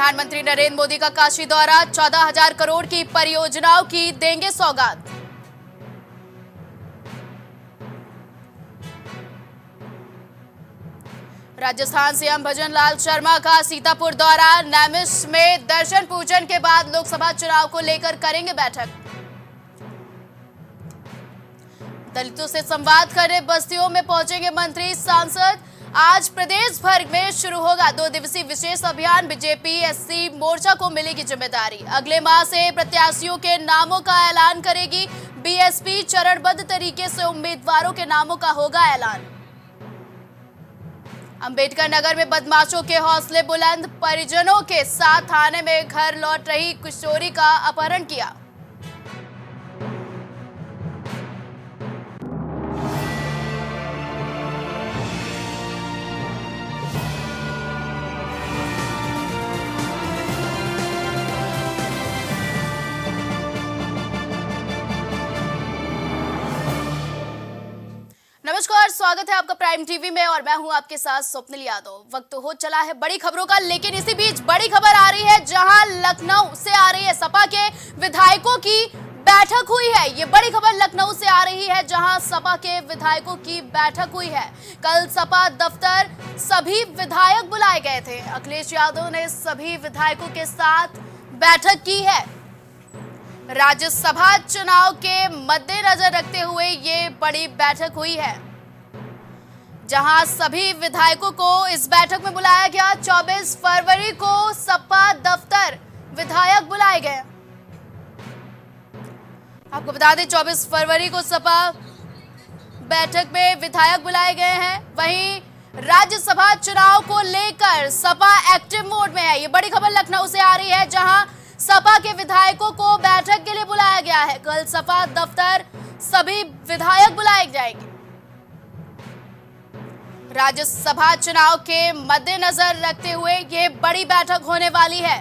प्रधानमंत्री नरेंद्र मोदी का काशी दौरा, 14,000 करोड़ की परियोजनाओं की देंगे सौगात। राजस्थान सीएम भजनलाल शर्मा का सीतापुर दौरा, नैमिष में दर्शन पूजन के बाद लोकसभा चुनाव को लेकर करेंगे बैठक। दलितों से संवाद करने बस्तियों में पहुंचेंगे मंत्री सांसद। आज प्रदेश भर में शुरू होगा 2 दिवसीय विशेष अभियान, बीजेपी एससी मोर्चा को मिलेगी जिम्मेदारी। अगले माह से प्रत्याशियों के नामों का ऐलान करेगी बीएसपी, चरणबद्ध तरीके से उम्मीदवारों के नामों का होगा ऐलान। अंबेडकर नगर में बदमाशों के हौसले बुलंद, परिजनों के साथ थाने में घर लौट रही किशोरी का अपहरण किया। नमस्कार, स्वागत है आपका प्राइम टीवी में और मैं हूं आपके साथ स्वप्निल यादव। वक्त हो चला है बड़ी खबरों का, लेकिन इसी बीच बड़ी खबर आ रही है जहां लखनऊ से आ रही है। सपा के विधायकों की बैठक हुई है। ये बड़ी खबर लखनऊ से आ रही है जहां सपा के विधायकों की बैठक हुई है। कल सपा दफ्तर सभी विधायक बुलाए गए थे। अखिलेश यादव ने सभी विधायकों के साथ बैठक की है। राज्यसभा चुनाव के मद्देनजर रखते हुए ये बड़ी बैठक हुई है, जहां सभी विधायकों को इस बैठक में बुलाया गया। 24 फरवरी को सपा दफ्तर विधायक बुलाए गए। आपको बता दें 24 फरवरी को सपा बैठक में विधायक बुलाए गए हैं। वहीं राज्यसभा चुनाव को लेकर सपा एक्टिव मोड में है। ये बड़ी खबर लखनऊ से आ रही है जहां सपा के विधायकों को बैठक के लिए बुलाया गया है। कल सपा दफ्तर सभी विधायक बुलाए जाएंगे। राज्यसभा चुनाव के मद्देनजर रखते हुए ये बड़ी बैठक होने वाली है।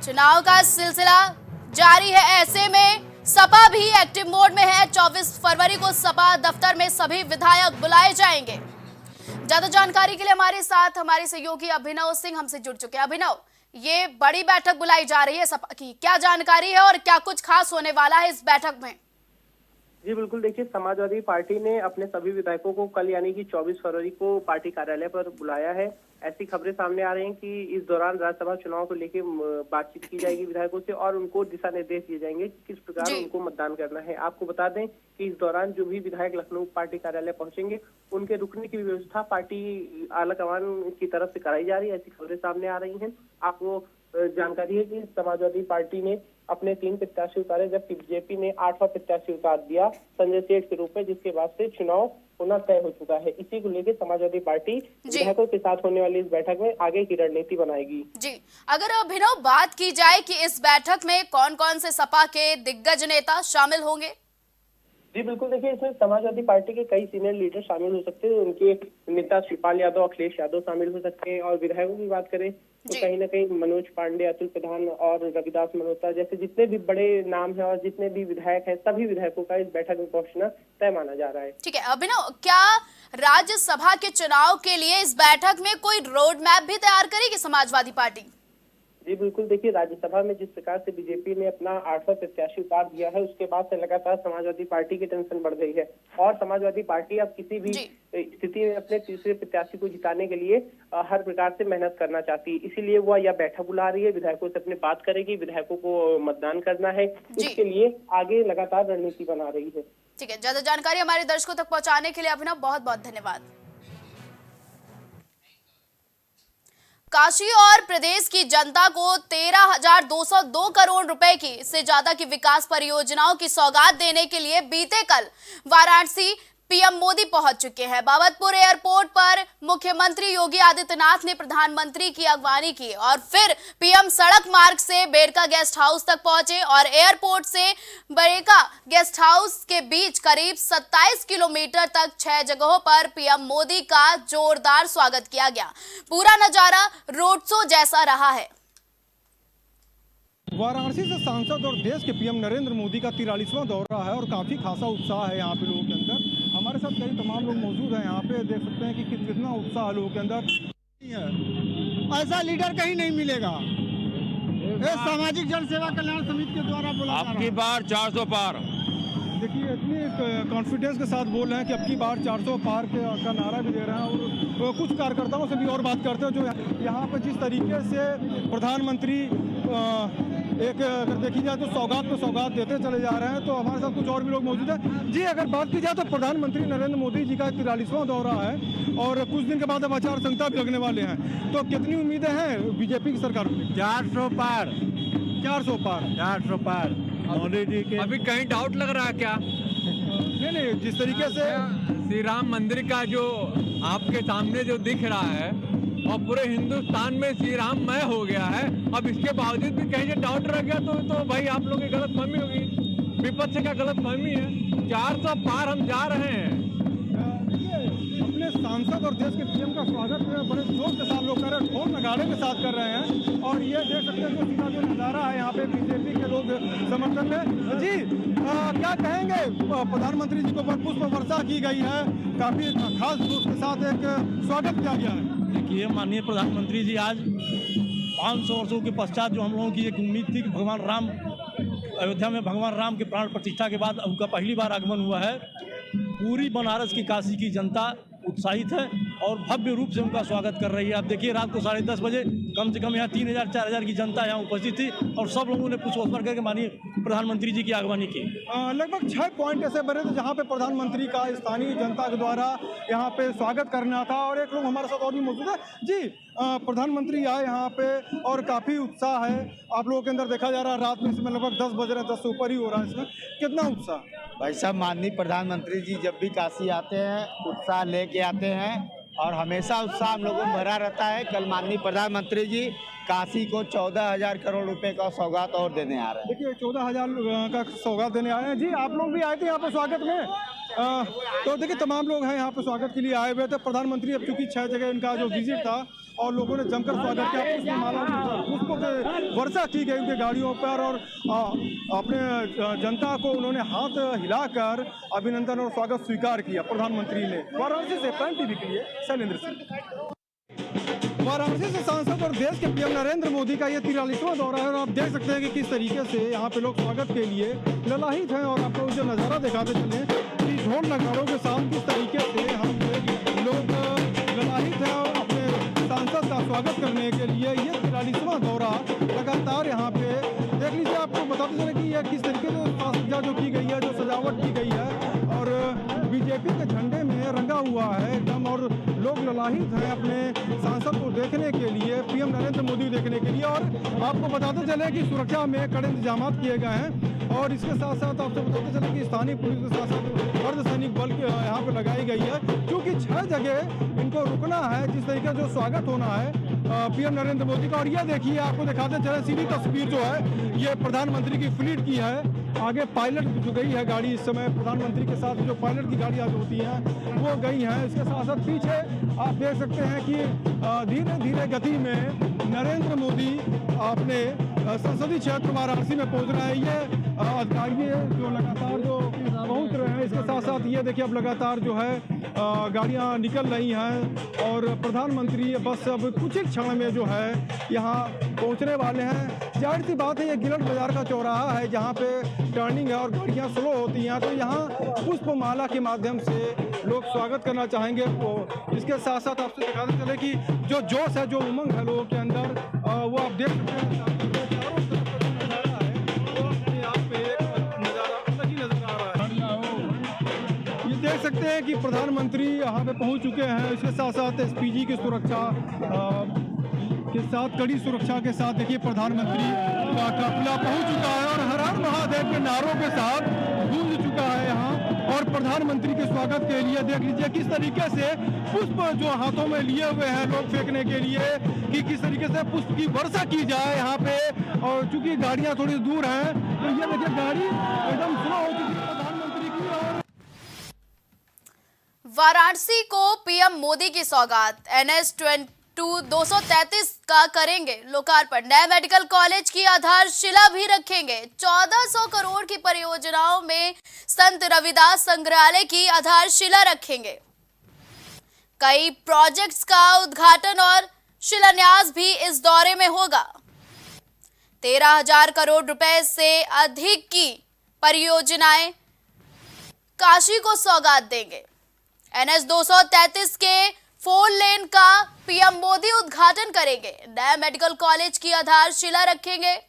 चुनाव का सिलसिला जारी है, ऐसे में सपा भी एक्टिव मोड में है। 24 फरवरी को सपा दफ्तर में सभी विधायक बुलाए जाएंगे। ज्यादा जानकारी के लिए हमारे साथ हमारे सहयोगी अभिनव सिंह हमसे जुड़ चुके हैं। अभिनव, ये बड़ी बैठक बुलाई जा रही है सपा की, क्या जानकारी है और क्या कुछ खास होने वाला है इस बैठक में? जी बिल्कुल, देखिए समाजवादी पार्टी ने अपने सभी विधायकों को कल यानी कि 24 फरवरी को पार्टी कार्यालय पर बुलाया है। ऐसी खबरें सामने आ रही हैं कि इस दौरान राज्यसभा चुनाव को लेकर बातचीत की जाएगी विधायकों से और उनको दिशा निर्देश दिए जाएंगे कि किस प्रकार उनको मतदान करना है। आपको बता दें कि इस दौरान जो भी विधायक लखनऊ पार्टी कार्यालय पहुंचेंगे उनके रुकने की व्यवस्था पार्टी आलाकमान की तरफ से कराई जा रही है। ऐसी खबरें सामने आ रही हैं। आपको जानकारी है कि समाजवादी पार्टी ने अपने 3 प्रत्याशी उतारे, जबकि बीजेपी ने 8वां प्रत्याशी उतार दिया संजय सेठ के रूप में, जिसके बाद से चुनाव होना तय हो चुका है। इसी को लेकर समाजवादी पार्टी विधायकों के साथ होने वाली इस बैठक में आगे की रणनीति बनाएगी। जी, अगर अभिनव बात की जाए कि इस बैठक में कौन कौन से सपा के दिग्गज नेता शामिल होंगे? जी बिल्कुल, देखिए इसमें समाजवादी पार्टी के कई सीनियर लीडर शामिल हो सकते हैं। उनके नेता शिवपाल यादव, अखिलेश यादव शामिल हो सकते हैं। और विधायकों की बात करें तो कहीं ना कहीं मनोज पांडे, अतुल प्रधान और रविदास मल्होत्रा जैसे जितने भी बड़े नाम हैं और जितने भी विधायक हैं, सभी विधायकों का इस बैठक में पहुंचना तय माना जा रहा है। ठीक है अभिनव, क्या राज्यसभा के चुनाव के लिए इस बैठक में कोई रोड मैप भी तैयार करेगी समाजवादी पार्टी? जी बिल्कुल, देखिए राज्यसभा में जिस प्रकार से बीजेपी ने अपना 8वां प्रत्याशी उतार दिया है, उसके बाद से लगातार समाजवादी पार्टी की टेंशन बढ़ गई है और समाजवादी पार्टी अब किसी भी स्थिति में अपने तीसरे प्रत्याशी को जिताने के लिए हर प्रकार से मेहनत करना चाहती है। इसीलिए वह यह बैठक बुला रही है, विधायकों से अपनी बात करेगी, विधायकों को मतदान करना है, इसके लिए आगे लगातार रणनीति बना रही है। ठीक है, ज्यादा जानकारी हमारे दर्शकों तक पहुँचाने के लिए अभिनव बहुत बहुत धन्यवाद। काशी और प्रदेश की जनता को 13,202 करोड़ रुपए की से ज्यादा की विकास परियोजनाओं की सौगात देने के लिए बीते कल वाराणसी पीएम मोदी पहुंच चुके हैं। बाबतपुर एयरपोर्ट पर मुख्यमंत्री योगी आदित्यनाथ ने प्रधानमंत्री की अगवानी की और फिर पीएम सड़क मार्ग से बेरका गेस्ट हाउस तक पहुंचे और एयरपोर्ट से बेरका गेस्ट हाउस के बीच करीब 27 किलोमीटर तक 6 जगहों पर पीएम मोदी का जोरदार स्वागत किया गया। पूरा नजारा रोड शो जैसा रहा है। वाराणसी से सांसद और देश के पीएम नरेंद्र मोदी का 43वां दौरा है और काफी खासा उत्साह है यहाँ पे लोगों के अंदर। हमारे साथ कई तमाम लोग मौजूद हैं यहाँ पे, देख सकते हैं कि कितना उत्साह लोगों के अंदर है। ऐसा लीडर कहीं नहीं मिलेगा। ये सामाजिक जन सेवा कल्याण समिति के द्वारा बोला जा रहा है। आपकी बार 400 पार। देखिए इतनी कॉन्फिडेंस के साथ बोल रहे हैं कि अब की बार 400 पार का नारा भी दे रहे हैं और कुछ कार्यकर्ताओं से भी और बात करते हैं जो यहाँ पर जिस तरीके से प्रधानमंत्री एक अगर देखी जाए तो सौगात पे सौगात देते चले जा रहे हैं। तो हमारे साथ कुछ और भी लोग मौजूद हैं। जी अगर बात की जाए तो प्रधानमंत्री नरेंद्र मोदी जी का 43वां दौरा है और कुछ दिन के बाद अब आचार संहिता भी लगने वाले हैं, तो कितनी उम्मीदें हैं बीजेपी की सरकार को? 400 पार। 400 पार। 400 पार मोदी जी के। अभी कहीं डाउट लग रहा है क्या? नहीं, जिस तरीके से श्री राम मंदिर का जो आपके सामने जो दिख रहा है और पूरे हिंदुस्तान में श्री राममय हो गया है, अब इसके बावजूद भी कहीं से डाउट रह गया तो भाई आप लोगों की गलतफहमी होगी, विपक्ष का गलतफहमी है। 400 पार हम जा रहे हैं। अपने सांसद और देश के पीएम का स्वागत बड़े जोश के साथ लोग कर रहे हैं, ढोल नगाड़े के साथ कर रहे हैं और ये देख सकते हैं कि जो नज़ारा है यहाँ पे बीजेपी के लोग समर्थन में। जी क्या कहेंगे? प्रधानमंत्री जी को पुष्प वर्षा की गई है, काफी खास जोश के साथ एक स्वागत किया गया है। देखिए माननीय प्रधानमंत्री जी आज 500 वर्षों के पश्चात जो हम लोगों की एक उम्मीद थी कि भगवान राम अयोध्या में भगवान राम के प्राण प्रतिष्ठा के बाद उनका पहली बार आगमन हुआ है। पूरी बनारस की काशी की जनता उत्साहित है और भव्य रूप से उनका स्वागत कर रही है। आप देखिए रात को 10:30 बजे कम से कम यहाँ 3000-4000 की जनता यहाँ उपस्थित थी और सब लोगों ने पुष्पोत्सव करके माननीय प्रधानमंत्री जी की आगवानी की। लगभग 6 पॉइंट ऐसे बने थे जहाँ पे प्रधानमंत्री का स्थानीय जनता के द्वारा यहाँ पे स्वागत करना था और एक लोग हमारे साथ और भी मौजूद है। जी प्रधानमंत्री आए यहाँ पे और काफ़ी उत्साह है आप लोगों के अंदर देखा जा रहा है। रात में इसमें लगभग 10 बज रहे हैं, 10 से ऊपर ही हो रहा है। इसमें कितना उत्साह? भाई साहब माननीय प्रधानमंत्री जी जब भी काशी आते हैं उत्साह लेके आते हैं और हमेशा उत्साह हम लोगों में भरा रहता है। कल माननीय प्रधानमंत्री जी काशी को 14,000 करोड़ रुपए का सौगात और देने आ रहे हैं। देखिए 14,000 का सौगात देने आए हैं। जी आप लोग भी आए थे यहाँ पे स्वागत में? तो देखिए तमाम लोग हैं यहाँ पे स्वागत के लिए आए हुए थे। प्रधानमंत्री अब चूंकि 6 जगह इनका जो विजिट था और लोगों ने जमकर स्वागत किया, पुष्पों के वर्षा की गई उनके गाड़ियों पर और अपने जनता को उन्होंने हाथ हिलाकर अभिनंदन और स्वागत स्वीकार किया प्रधानमंत्री ने। वाराणसी से प्राइम टीवी के लिए शैलेंद्र सिंह। वाराणसी से सांसद और देश के पीएम नरेंद्र मोदी का ये 43वां दौरा है और आप देख सकते हैं कि किस तरीके से यहाँ पे लोग स्वागत के लिए ललाहित हैं। और आपको जो नज़ारा दिखाते चले कि ढोल नगाड़ों के साथ किस तरीके से यहाँ पे लोग ललाहित हैं और अपने सांसद का स्वागत करने के लिए ये 43वां दौरा लगातार यहाँ पे देख लीजिए। आपको बताते चले कि यह किस तरीके से सज्जा जो की गई है, जो सजावट की गई है और बीजेपी के झंडे में रंगा हुआ है एकदम और लोग ललाहित हैं अपने सांसद को देखने के लिए, पीएम नरेंद्र मोदी देखने के लिए। और आपको बताते चले कि सुरक्षा में कड़े इंतजाम किए गए हैं और इसके साथ साथ आपको बताते चले कि स्थानीय पुलिस के साथ साथ अर्धसैनिक बल यहाँ पर लगाई गई है क्योंकि 6 जगह इनको रुकना है जिस तरीके से जो स्वागत होना है पीएम नरेंद्र मोदी का। और ये देखिए आपको दिखाते चले सीधी तस्वीर जो है ये प्रधानमंत्री की फ्लीट की है। आगे पायलट जो गई है गाड़ी इस समय प्रधानमंत्री के साथ जो पायलट की गाड़ियाँ जो होती हैं वो गई हैं। इसके साथ साथ पीछे आप देख सकते हैं कि धीरे धीरे गति में नरेंद्र मोदी अपने संसदीय क्षेत्र वाराणसी में पहुंच रहे हैं। ये अधिकारी जो लगातार जो पहुंच रहे हैं, इसके साथ साथ ये देखिए अब लगातार जो है गाड़ियां निकल रही हैं और प्रधानमंत्री बस अब कुछ ही क्षण में जो है यहाँ पहुंचने वाले हैं। जाहिर सी बात है ये गिलट बाजार का चौराहा है जहाँ पे टर्निंग है और गाड़ियाँ स्लो होती हैं, तो यहाँ पुष्पमाला के माध्यम से लोग स्वागत करना चाहेंगे। इसके साथ साथ आपसे दिखाते चले कि जो जोश है, जो उमंग है लोगों के अंदर वो आप देख सकते हैं। देख सकते हैं कि प्रधानमंत्री यहाँ पे पहुँच चुके हैं। इसके साथ साथ एसपीजी की सुरक्षा के साथ कड़ी सुरक्षा के साथ देखिए प्रधानमंत्री का काफिला पहुँच चुका है और हर हर महादेव के नारों के साथ गूंज चुका है यहाँ। और प्रधानमंत्री के स्वागत के लिए देख लीजिए किस तरीके से पुष्प जो हाथों में लिए हुए हैं लोग फेंकने के लिए कि किस तरीके से पुष्प की वर्षा की जाए यहाँ पे। और चूंकि गाड़ियाँ थोड़ी दूर हैं तो ये देखिए गाड़ी एकदम स्लो हो चुकी है प्रधानमंत्री की। और वाराणसी को पीएम मोदी की सौगात, NH 233 का करेंगे लोकार्पण, नए मेडिकल कॉलेज की आधारशिला भी रखेंगे, 1400 करोड़ की परियोजनाओं में संत रविदास संग्रहालय की आधारशिला रखेंगे, कई प्रोजेक्ट्स का उद्घाटन और शिलान्यास भी इस दौरे में होगा। 13,000 करोड़ रुपए से अधिक की परियोजनाएं काशी को सौगात देंगे। NH 233 के 4 लेन का पीएम मोदी उद्घाटन करेंगे। नए मेडिकल कॉलेज की आधारशिला रखेंगे।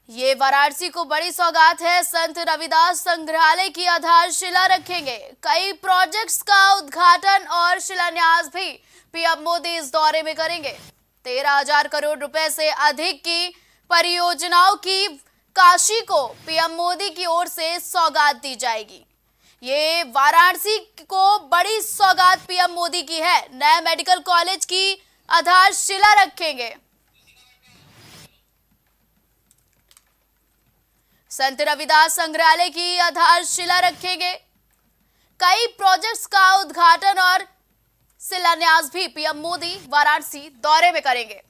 ये वाराणसी को बड़ी सौगात है। संत रविदास संग्रहालय की आधारशिला रखेंगे। कई प्रोजेक्ट्स का उद्घाटन और शिलान्यास भी पीएम मोदी इस दौरे में करेंगे। 13,000 करोड़ रुपए से अधिक की परियोजनाओं की काशी को पीएम मोदी की ओर से सौगात दी जाएगी। ये वाराणसी को बड़ी सौगात पीएम मोदी की है। नए मेडिकल कॉलेज की आधारशिला रखेंगे। संत रविदास संग्रहालय की आधारशिला रखेंगे। कई प्रोजेक्ट्स का उद्घाटन और शिलान्यास भी पीएम मोदी वाराणसी दौरे में करेंगे।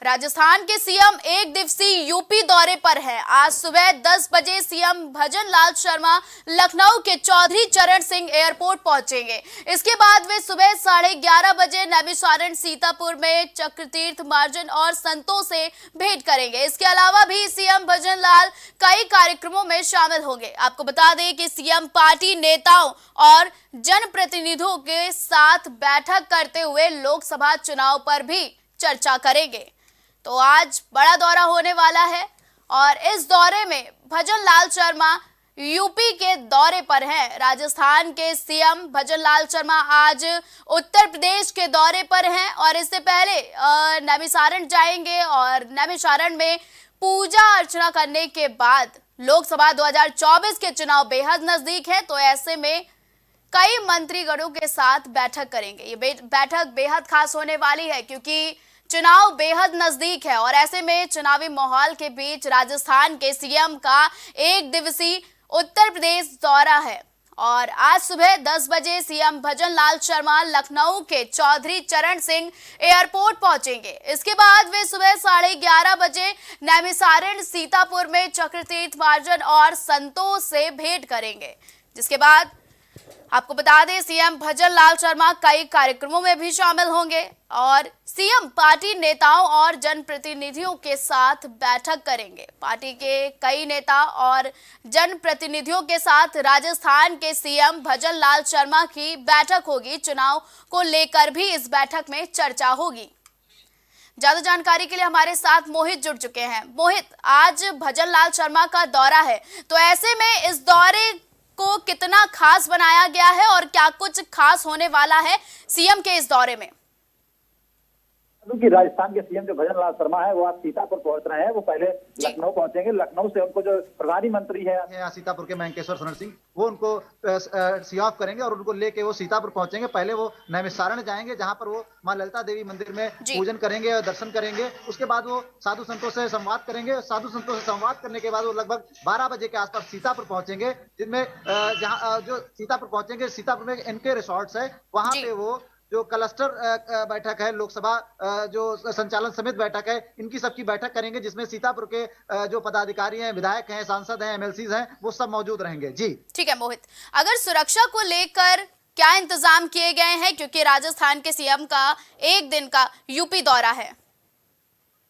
राजस्थान के सीएम एक दिवसीय यूपी दौरे पर हैं। आज सुबह 10 बजे सीएम भजन लाल शर्मा लखनऊ के चौधरी चरण सिंह एयरपोर्ट पहुंचेंगे। इसके बाद वे सुबह 11:30 बजे नैमिषारण्य सीतापुर में चक्रतीर्थ मार्जन और संतों से भेंट करेंगे। इसके अलावा भी सीएम भजन लाल कई कार्यक्रमों में शामिल होंगे। आपको बता दें कि सीएम पार्टी नेताओं और जनप्रतिनिधियों के साथ बैठक करते हुए लोकसभा चुनाव पर भी चर्चा करेंगे। तो आज बड़ा दौरा होने वाला है और इस दौरे में भजन लाल शर्मा यूपी के दौरे पर हैं। राजस्थान के सीएम भजन लाल शर्मा आज उत्तर प्रदेश के दौरे पर हैं और इससे पहले नैमिषारण्य जाएंगे और नैमिषारण्य में पूजा अर्चना करने के बाद लोकसभा 2024 के चुनाव बेहद नजदीक है, तो ऐसे में कई मंत्रीगणों के साथ बैठक करेंगे। ये बैठक बेहद खास होने वाली है क्योंकि चुनाव बेहद नजदीक है और ऐसे में चुनावी माहौल के बीच राजस्थान के सीएम का एक दिवसीय उत्तर प्रदेश दौरा है और आज सुबह 10 बजे सीएम भजन लाल शर्मा लखनऊ के चौधरी चरण सिंह एयरपोर्ट पहुंचेंगे। इसके बाद वे सुबह 11:30 बजे नैमिषारण्य सीतापुर में चक्रतीर्थ मार्जन और संतों से भेंट करेंगे। जिसके बाद आपको बता दें सीएम भजन लाल शर्मा कई कार्यक्रमों में भी शामिल होंगे और सीएम पार्टी नेताओं और जनप्रतिनिधियों के साथ बैठक करेंगे। पार्टी के कई नेता और जनप्रतिनिधियों के साथ राजस्थान के सीएम भजन लाल शर्मा की बैठक होगी। चुनाव को लेकर भी इस बैठक में चर्चा होगी। ज्यादा जानकारी के लिए हमारे साथ मोहित जुड़ चुके हैं। मोहित, आज भजन लाल शर्मा का दौरा है, तो ऐसे में इस दौरे को कितना खास बनाया गया है और क्या कुछ खास होने वाला है सीएम के इस दौरे में? क्योंकि राजस्थान के सीएम जो भजन लाल शर्मा है वो आज सीतापुर पहुंच रहे हैं। वो पहले लखनऊ पहुंचेंगे। लखनऊ से उनको जो प्रभारी मंत्री है यहाँ सीतापुर के महेंकेश्वर शरण सिंह, वो उनको सी ऑफ करेंगे और उनको लेके वो सीतापुर पहुंचेंगे। पहले वो नैमिषारण्य जाएंगे जहां पर वो मां ललिता देवी मंदिर में पूजन करेंगे और दर्शन करेंगे। उसके बाद वो साधु संतों से संवाद करेंगे। साधु संतों से संवाद करने के बाद वो लगभग 12 बजे के आसपास सीतापुर पहुंचेंगे, जिनमें जहाँ जो सीतापुर पहुंचेंगे, सीतापुर में इनके रिसोर्ट्स है, वहां पे वो जो क्लस्टर बैठक है, लोकसभा जो संचालन समिति बैठक है, इनकी सबकी बैठक करेंगे, जिसमें सीतापुर के जो पदाधिकारी हैं, विधायक हैं, सांसद हैं, एमएलसीज हैं, वो सब मौजूद रहेंगे। जी ठीक है मोहित, अगर सुरक्षा को लेकर क्या इंतजाम किए गए हैं, क्योंकि राजस्थान के सीएम का एक दिन का यूपी दौरा है?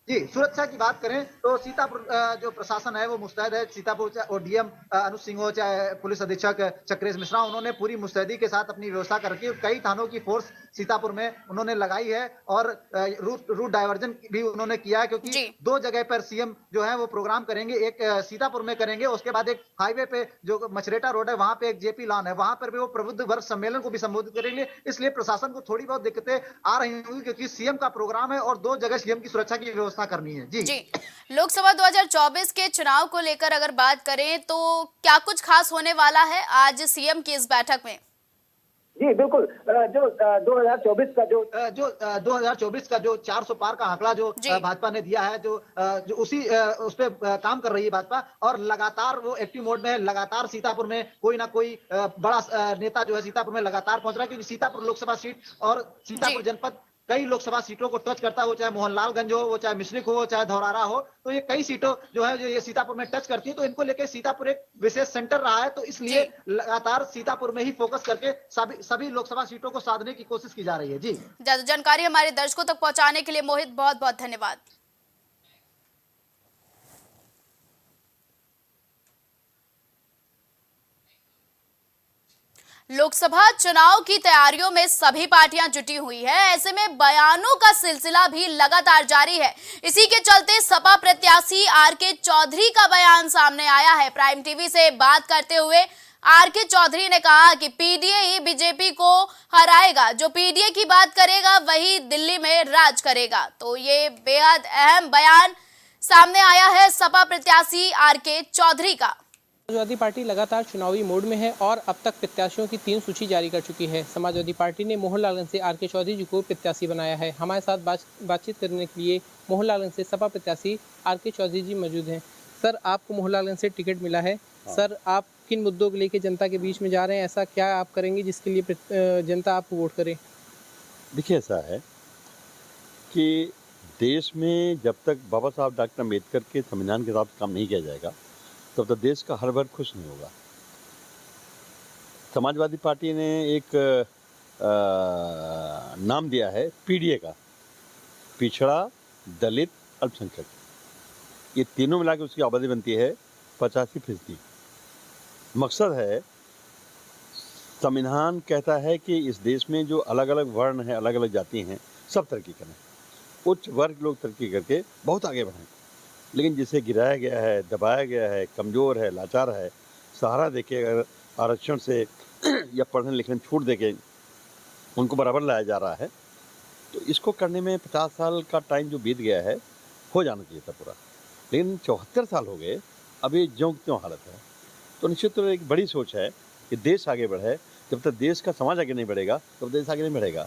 जी, सुरक्षा की बात करें तो सीतापुर जो प्रशासन है वो मुस्तैद है। सीतापुर डीएम अनुज सिंह हो, चाहे पुलिस अधीक्षक चक्रेश मिश्रा, उन्होंने पूरी मुस्तैदी के साथ अपनी व्यवस्था कर रखी है। कई थानों की फोर्स सीतापुर में उन्होंने लगाई है और रूट डायवर्जन भी उन्होंने किया है, क्योंकि 2 जगह पर सीएम जो है वो प्रोग्राम करेंगे। एक सीतापुर में करेंगे, उसके बाद एक हाईवे पे जो मछरेटा रोड है वहां पे एक जेपी लॉन है, वहां पर भी वो प्रबुद्ध वर्ग सम्मेलन को भी संबोधित करेंगे। इसलिए प्रशासन को थोड़ी बहुत दिक्कतें आ रही होंगी, क्योंकि सीएम का प्रोग्राम है और 2 जगह सीएम की सुरक्षा की व्यवस्था करनी है। जी लोकसभा 2024 के चुनाव को लेकर अगर बात करें तो क्या कुछ खास होने वाला है आज सीएम की इस बैठक में? जी बिल्कुल, जो 2024 का जो 400 पार का आंकड़ा जो भाजपा ने दिया है, जो उसी उस पे काम कर रही है भाजपा और लगातार वो एक्टिव मोड में है। लगातार सीतापुर में कोई ना कोई बड़ा नेता जो है सीतापुर में लगातार पहुंच रहा है, क्योंकि सीतापुर लोकसभा सीट और सीतापुर जनपद कई लोकसभा सीटों को टच करता है, वो चाहे मोहनलालगंज हो, वो चाहे मिश्रिख हो, चाहे धौरारा हो, तो ये कई सीटों जो है जो ये सीतापुर में टच करती है। तो इनको लेके सीतापुर एक विशेष सेंटर रहा है, तो इसलिए लगातार सीतापुर में ही फोकस करके सभी लोकसभा सीटों को साधने की कोशिश की जा रही है। जी, ज्यादा जानकारी हमारे दर्शकों तक पहुंचाने के लिए मोहित बहुत बहुत धन्यवाद। लोकसभा चुनाव की तैयारियों में सभी पार्टियां जुटी हुई है। ऐसे में बयानों का सिलसिला भी लगातार जारी है। इसी के चलते सपा प्रत्याशी आर.के. चौधरी का बयान सामने आया है। प्राइम टीवी से बात करते हुए आर.के. चौधरी ने कहा कि पीडीए ही बीजेपी को हराएगा, जो पीडीए की बात करेगा वही दिल्ली में राज करेगा। तो ये बेहद अहम बयान सामने आया है सपा प्रत्याशी आर.के. चौधरी का। समाजवादी पार्टी लगातार चुनावी मोड में है और अब तक प्रत्याशियों की 3 सूची जारी कर चुकी है। समाजवादी पार्टी ने मोहनलालगंज से आर.के. चौधरी जी को प्रत्याशी बनाया है। हमारे साथ बातचीत करने के लिए मोहनलालगंज से सपा प्रत्याशी आर.के. चौधरी जी मौजूद हैं। सर, आपको मोहनलालगंज से टिकट मिला है। सर, आप किन मुद्दों को लेकर जनता के बीच में जा रहे हैं? ऐसा क्या आप करेंगे जिसके लिए जनता आपको वोट करे? देखिए, ऐसा है कि देश में जब तक बाबा साहब डॉक्टर अम्बेडकर के संविधान के हिसाब से काम नहीं किया जाएगा तब तक देश का हर वर्ग खुश नहीं होगा। समाजवादी पार्टी ने एक नाम दिया है पीडीए का, पिछड़ा, दलित, अल्पसंख्यक। ये तीनों मिला के उसकी आबादी बनती है 85%। मकसद है, संविधान कहता है कि इस देश में जो अलग अलग वर्ण हैं, अलग अलग जाति हैं, सब तरक्की करें। उच्च वर्ग लोग तरक्की करके बहुत आगे बढ़ें। लेकिन जिसे गिराया गया है, दबाया गया है, कमज़ोर है, लाचार है, सहारा देके अगर आरक्षण से या पढ़ने लिखने में छूट देके उनको बराबर लाया जा रहा है, तो इसको करने में 50 साल का टाइम जो बीत गया है, हो जाना चाहिए था पूरा। लेकिन 74 साल हो गए, अभी ज्यों की त्यों हालत है। तो निश्चित तौर एक बड़ी सोच है कि देश आगे बढ़े। जब तक देश का समाज आगे नहीं बढ़ेगा तब देश आगे नहीं बढ़ेगा।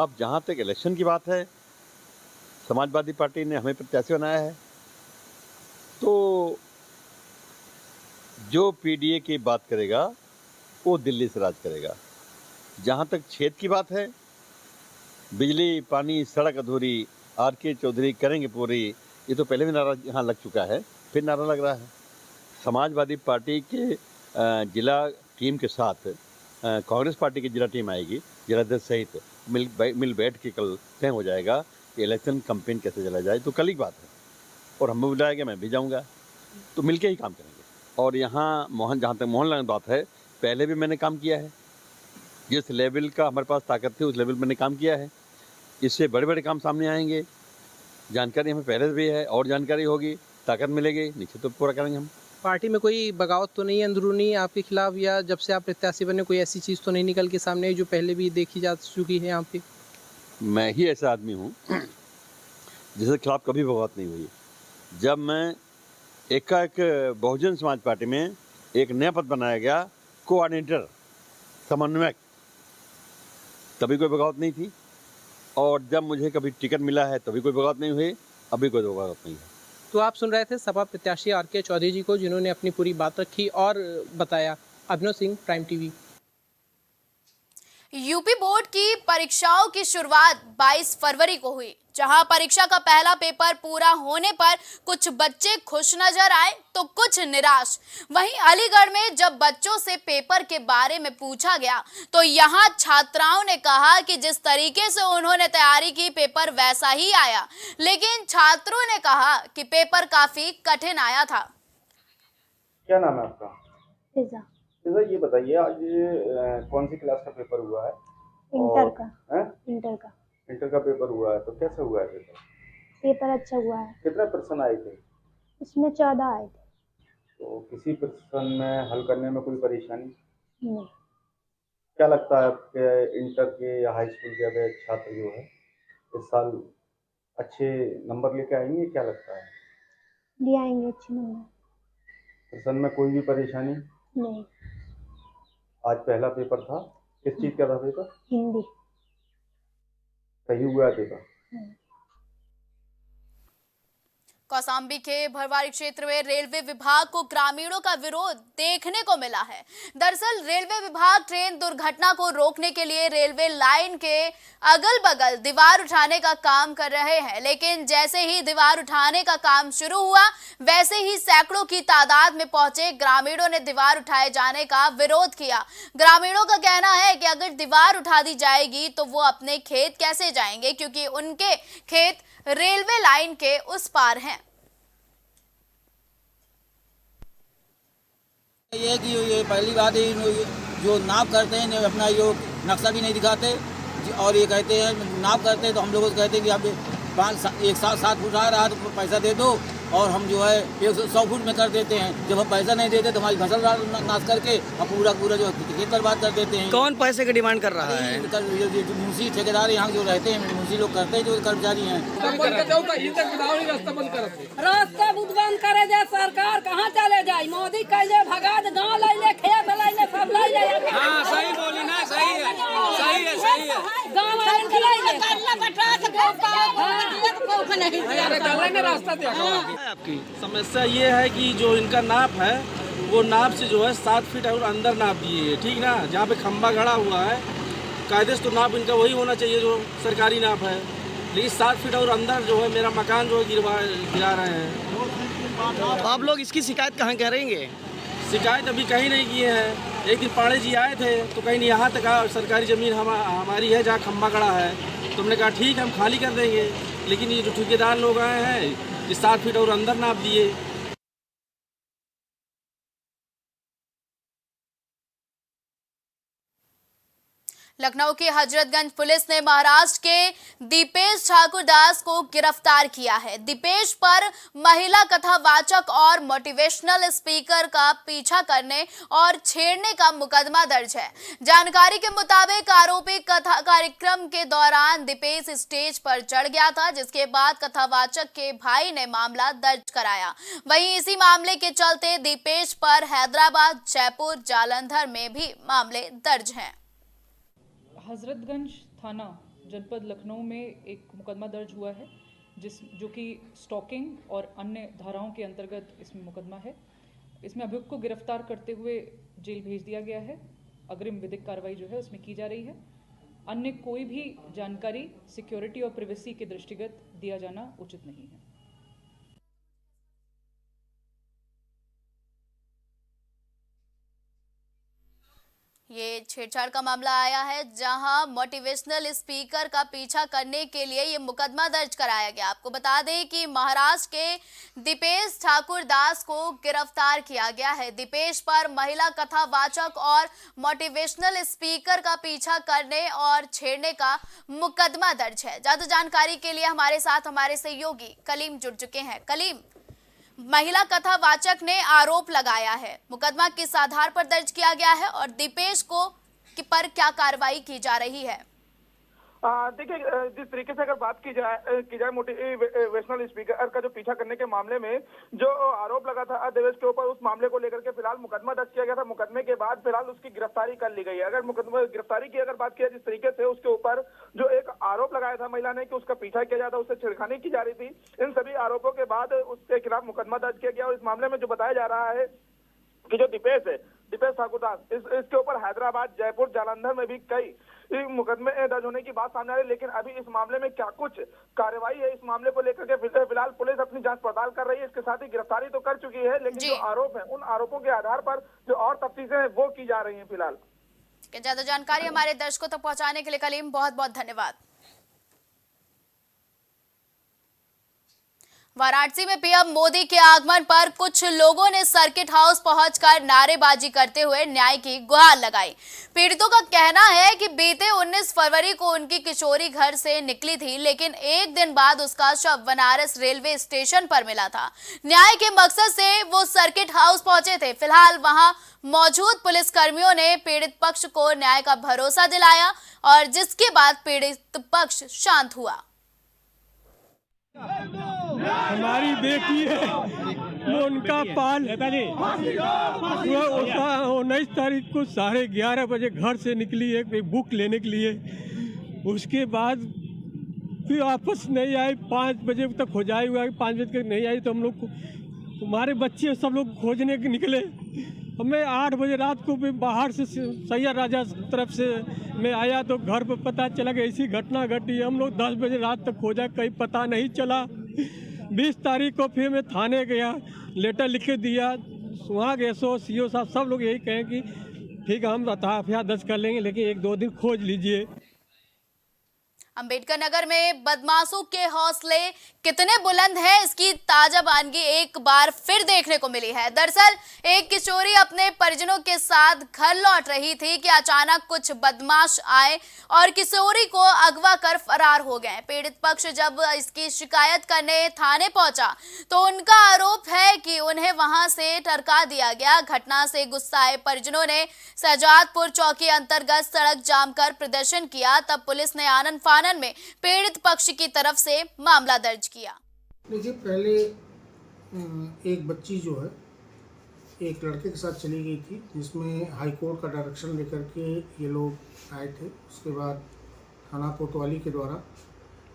अब जहाँ तक इलेक्शन की बात है, समाजवादी पार्टी ने हमें प्रत्याशी बनाया है, तो जो पीडीए की बात करेगा वो दिल्ली से राज करेगा। जहाँ तक क्षेत्र की बात है, बिजली, पानी, सड़क अधूरी, आर.के. चौधरी करेंगे पूरी, ये तो पहले भी नारा यहाँ लग चुका है, फिर नारा लग रहा है। समाजवादी पार्टी के जिला टीम के साथ कांग्रेस पार्टी की जिला टीम आएगी, जिलाध्यक्ष सहित मिल बैठ के कल तय हो जाएगा कि इलेक्शन कैंपेन कैसे चला जाए। तो कल की बात है, और हमें बुलाया गया, मैं भी जाऊँगा, तो मिलके ही काम करेंगे। और यहाँ जहाँ तक मोहनलाल बात है, पहले भी मैंने काम किया है। जिस लेवल का हमारे पास ताकत थी उस लेवल मैंने काम किया है। इससे बड़े बड़े काम सामने आएंगे। जानकारी हमें पहले से भी है, और जानकारी होगी, ताकत मिलेगी, निश्चित तो पूरा करेंगे हम। पार्टी में कोई बगावत तो नहीं है अंदरूनी आपके खिलाफ, या जब से आप प्रत्याशी बने कोई ऐसी चीज़ तो नहीं निकल के सामने आई जो पहले भी देखी जा चुकी है यहाँ पे? मैं ही ऐसा आदमी हूँ जिसके खिलाफ कभी बगावत नहीं हुई। जब मैं एकाएक बहुजन समाज पार्टी में एक नया पद बनाया गया, कोऑर्डिनेटर, समन्वयक, तभी कोई बगावत नहीं थी। और जब मुझे कभी टिकट मिला है तभी कोई बगावत नहीं हुई, अभी कोई बगावत नहीं है। तो आप सुन रहे थे सपा प्रत्याशी आर.के. चौधरी जी को, जिन्होंने अपनी पूरी बात रखी और बताया। Abhinav Singh, prime TV. UP board की परीक्षाओं की शुरुआत 22 फरवरी को हुई, जहां परीक्षा का पहला पेपर पूरा होने पर कुछ बच्चे खुश नजर आए तो कुछ निराश। वहीं अलीगढ़ में जब बच्चों से पेपर के बारे में पूछा गया तो यहां छात्राओं ने कहा कि जिस तरीके से उन्होंने तैयारी की पेपर वैसा ही आया, लेकिन छात्रों ने कहा कि पेपर काफी कठिन आया था। क्या नाम है आपका? फिजा। फिजा, ये बताइए आज कौन सी क्लास का पेपर हुआ है? इंटर का। इंटर का। इंटर का पेपर हुआ है, तो कैसा हुआ है पेपर? पेपर अच्छा हुआ है। कितने प्रश्न आए थे? इसमें 14 आए थे। तो किसी प्रश्न में हल करने में कोई परेशानी नहीं? क्या लगता है आपके इंटर के या हाई स्कूल के अभी छात्र जो है इस साल अच्छे नंबर लेके आएंगे, क्या लगता है? ले आएंगे अच्छे नंबर। प्रश्न में कोई भी परेशानी नहीं। आज पहला पेपर था, किस चीज का था पेपर? हिंदी। सही हुआ है पेपर? कौसाम्बी के भरवारी क्षेत्र में रेलवे विभाग को ग्रामीणों का विरोध देखने को मिला है। दरअसल रेलवे विभाग ट्रेन दुर्घटना को रोकने के लिए रेलवे लाइन के अगल बगल दीवार उठाने का काम कर रहे हैं, लेकिन जैसे ही दीवार उठाने का काम शुरू हुआ वैसे ही सैकड़ों की तादाद में पहुंचे ग्रामीणों ने दीवार उठाए जाने का विरोध किया। ग्रामीणों का कहना है कि अगर दीवार उठा दी जाएगी तो वो अपने खेत कैसे जाएंगे, क्योंकि उनके खेत रेलवे लाइन के उस पार हैं। ये कि ये पहली बात है, जो नाप करते हैं अपना ये नक्शा भी नहीं दिखाते और ये कहते हैं नाप करते हैं तो हम लोगों को कहते हैं कि आप 7 फुट आ रहा है तो पैसा दे दो, और हम जो है 100 फुट में कर देते हैं। जब हम पैसा नहीं देते तो हमारी फसल नाश करके और पूरा जो खेत बर्बाद कर देते हैं। कौन पैसे की डिमांड कर रहा है? मुंशी ठेकेदार यहाँ जो रहते हैं, मुंशी लोग करते हैं, जो कर्मचारी हैं। रास्ता बंद करे जाए सरकार, कहाँ चले जाए? मोदी कहले भगा दे, गाँव ले ले, खेत ले ले, सब ले ले। हाँ सही बोली ना, सही है, सही है, सही है। गाँव ले ले, आपकी समस्या ये है कि जो इनका नाप है वो नाप से जो है 7 फीट और अंदर नाप दिए है, ठीक ना। जहाँ पे खंबा गड़ा हुआ है कायदे से तो नाप इनका वही होना चाहिए जो सरकारी नाप है, लेकिन 7 फीट और अंदर जो है मेरा मकान जो है गिरा रहे हैं। आप लोग इसकी शिकायत कहाँ करेंगे? शिकायत अभी कहीं नहीं किए हैं। एक दिन पाड़े जी आए थे तो कहीं नहीं, यहाँ तक सरकारी ज़मीन हमारी है जहाँ खंबा गड़ा है, तो हमने कहा ठीक है हम खाली कर देंगे, लेकिन ये जो ठेकेदार लोग आए हैं ये 7 फीट और अंदर नाप दिए। लखनऊ की हजरतगंज पुलिस ने महाराष्ट्र के दीपेश ठाकुर दास को गिरफ्तार किया है। दीपेश पर महिला कथावाचक और मोटिवेशनल स्पीकर का पीछा करने और छेड़ने का मुकदमा दर्ज है। जानकारी के मुताबिक आरोपी कथा कार्यक्रम के दौरान दीपेश स्टेज पर चढ़ गया था, जिसके बाद कथावाचक के भाई ने मामला दर्ज कराया। वहीं इसी मामले के चलते दीपेश पर हैदराबाद, जयपुर, जालंधर में भी मामले दर्ज हैं। हजरतगंज थाना जनपद लखनऊ में एक मुकदमा दर्ज हुआ है जो कि स्टॉकिंग और अन्य धाराओं के अंतर्गत इसमें मुकदमा है। इसमें अभियुक्त को गिरफ्तार करते हुए जेल भेज दिया गया है। अग्रिम विधिक कार्रवाई जो है उसमें की जा रही है। अन्य कोई भी जानकारी सिक्योरिटी और प्राइवेसी के दृष्टिगत दिया जाना उचित नहीं है। ये छेड़छाड़ का मामला आया है जहां मोटिवेशनल स्पीकर का पीछा करने के लिए ये मुकदमा दर्ज कराया गया। आपको बता दें कि महाराष्ट्र के दीपेश ठाकुर दास को गिरफ्तार किया गया है। दीपेश पर महिला कथावाचक और मोटिवेशनल स्पीकर का पीछा करने और छेड़ने का मुकदमा दर्ज है। ज्यादा जानकारी के लिए हमारे साथ हमारे सहयोगी कलीम जुड़ चुके हैं। कलीम, महिला कथावाचक ने आरोप लगाया है, मुकदमा किस आधार पर दर्ज किया गया है और दीपेश को पर क्या कार्रवाई की जा रही है? देखिए, जिस तरीके से अगर बात की जाए मोटिवेशनल स्पीकर का जो पीछा करने के मामले में जो आरोप लगा था देवेश के ऊपर, उस मामले को लेकर के फिलहाल मुकदमा दर्ज किया गया था। मुकदमे के बाद फिलहाल उसकी गिरफ्तारी कर ली गई है। अगर मुकदमा गिरफ्तारी की अगर बात की, जिस तरीके से उसके ऊपर जो एक आरोप लगाया था महिला ने कि उसका पीछा किया जाता, उससे छेड़खानी की जा रही थी, इन सभी आरोपों के बाद उसके खिलाफ मुकदमा दर्ज किया गया। और इस मामले में जो बताया जा रहा है कि जो दीपेश ठाकुर दास, इसके ऊपर हैदराबाद, जयपुर, जालंधर में भी कई मुकदमे दर्ज होने की बात सामने आ रही है। लेकिन अभी इस मामले में क्या कुछ कार्रवाई है, इस मामले को लेकर के फिलहाल पुलिस अपनी जांच पड़ताल कर रही है। इसके साथ ही गिरफ्तारी तो कर चुकी है, लेकिन जो आरोप है उन आरोपों के आधार पर जो और तफ्तीशें हैं वो की जा रही है फिलहाल। ज्यादा जानकारी हमारे दर्शकों तक पहुंचाने के लिए कलीम बहुत बहुत धन्यवाद। वाराणसी में पीएम मोदी के आगमन पर कुछ लोगों ने सर्किट हाउस पहुंचकर नारेबाजी करते हुए न्याय की गुहार लगाई। पीड़ितों का कहना है कि बीते 19 फरवरी को उनकी किशोरी घर से निकली थी, लेकिन एक दिन बाद उसका शव बनारस रेलवे स्टेशन पर मिला था। न्याय के मकसद से वो सर्किट हाउस पहुंचे थे। फिलहाल वहां मौजूद पुलिसकर्मियों ने पीड़ित पक्ष को न्याय का भरोसा दिलाया और जिसके बाद पीड़ित पक्ष शांत हुआ। हमारी बेटी है, वो उनका पाल 19 तारीख को 11:30 बजे घर से निकली एक बुक लेने के लिए। उसके बाद फिर वापस नहीं आई, 5 बजे तक हो जाए हुआ, 5 बजे तक नहीं आई तो हम लोग हमारे बच्चे सब लोग खोजने के निकले। हमें 8 बजे रात को भी बाहर से सैयद राजा तरफ से मैं आया तो घर पर पता चला कि ऐसी घटना घटी। हम लोग 10 बजे रात तक खोजा, कहीं पता नहीं चला। 20 तारीख को फिर मैं थाने गया, लेटर लिख के दिया। वहाँ गए सीओ साहब सब लोग यही कहें कि ठीक है हम एफआईआर दर्ज कर लेंगे, लेकिन 1-2 दिन खोज लीजिए। अंबेडकर नगर में बदमाशों के हौसले कितने बुलंद हैं, इसकी ताजा बानगी एक बार फिर देखने को मिली है। दरअसल एक किशोरी अपने परिजनों के साथ घर लौट रही थी कि अचानक कुछ बदमाश आए और किशोरी को अगवा कर फरार हो गए। पीड़ित पक्ष जब इसकी शिकायत करने थाने पहुंचा तो उनका आरोप है कि उन्हें वहां से टरका दिया गया। घटना से गुस्साए परिजनों ने शहजादपुर चौकी अंतर्गत सड़क जाम कर प्रदर्शन किया। तब पुलिस ने आनन फानन में पीड़ित पक्ष की तरफ से मामला दर्ज किया। देखिए, पहले एक बच्ची जो है एक लड़के के साथ चली गई थी, जिसमें हाई कोर्ट का डायरेक्शन लेकर के ये लोग आए थे। उसके बाद थाना कोतवाली के द्वारा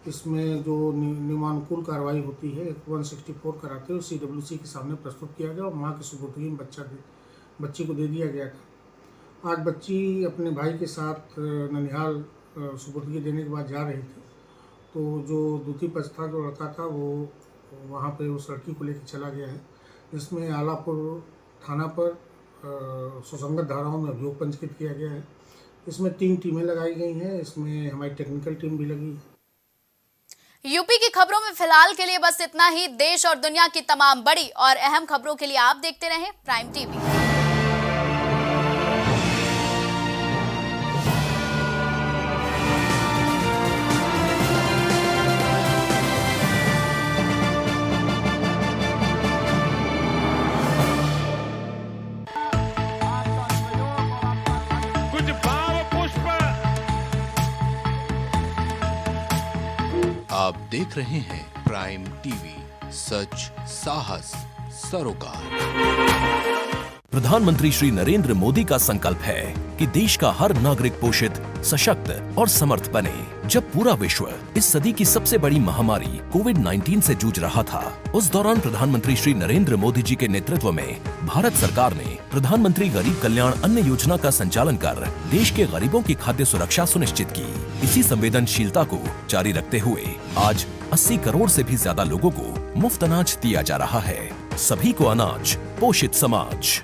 इसमें जो नियमानुकूल कार्रवाई होती है 164 कराते हुए CWC के सामने प्रस्तुत किया गया और माँ की सुपुर्दगी में बच्ची को दे दिया गया था। आज बच्ची अपने भाई के साथ ननिहाल सुपुर्दगी देने के बाद जा रही थी तो जो द्वितीय पक्ष था, जो लड़का था, वो वहाँ पे उस लड़की को लेकर चला गया है, जिसमें आलापुर थाना पर सुसंगत धाराओं में अभियोग पंजीकृत किया गया है। इसमें 3 टीमें लगाई गई हैं, इसमें हमारी टेक्निकल टीम भी लगी है। यूपी की खबरों में फिलहाल के लिए बस इतना ही। देश और दुनिया की तमाम बड़ी और अहम खबरों के लिए आप देखते रहें प्राइम टीवी। आप देख रहे हैं प्राइम टीवी, सच साहस सरोकार। प्रधानमंत्री श्री नरेंद्र मोदी का संकल्प है कि देश का हर नागरिक पोषित, सशक्त और समर्थ बने। जब पूरा विश्व इस सदी की सबसे बड़ी महामारी कोविड-19 से जूझ रहा था, उस दौरान प्रधानमंत्री श्री नरेंद्र मोदी जी के नेतृत्व में भारत सरकार ने प्रधानमंत्री गरीब कल्याण अन्न योजना का संचालन कर देश के गरीबों की खाद्य सुरक्षा सुनिश्चित की। इसी संवेदनशीलता को जारी रखते हुए आज 80 करोड़ से भी ज्यादा लोगों को मुफ्त अनाज दिया जा रहा है। सभी को अनाज, पोषित समाज।